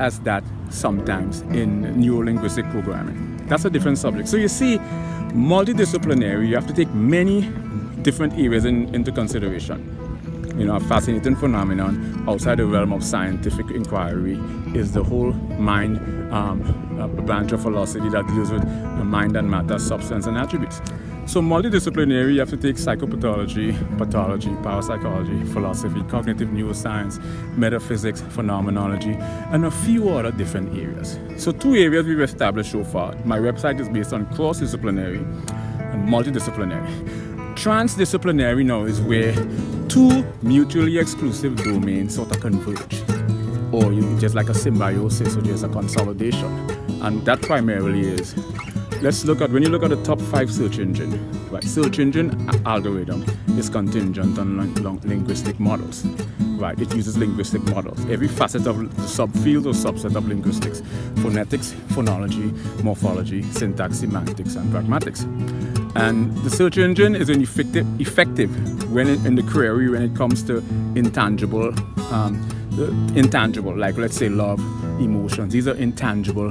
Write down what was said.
as that sometimes in neuro-linguistic programming. That's a different subject. So you see, multidisciplinary, you have to take many different areas into consideration. You know, a fascinating phenomenon outside the realm of scientific inquiry is the whole mind, a branch of philosophy that deals with the mind and matter, substance and attributes. So multidisciplinary, you have to take psychopathology, pathology, parapsychology, philosophy, cognitive neuroscience, metaphysics, phenomenology, and a few other different areas. So 2 areas we've established so far. My website is based on cross-disciplinary and multidisciplinary. Transdisciplinary now is where 2 mutually exclusive domains sort of converge, or just like a symbiosis or just a consolidation. And that primarily is, let's look at, when you look at the top 5 search engine, right? Search engine algorithm is contingent on linguistic models, right? It uses linguistic models. Every facet of the subfield or subset of linguistics: phonetics, phonology, morphology, syntax, semantics, and pragmatics. And the search engine is effective when in the query when it comes to intangible, like let's say love, emotions. These are intangible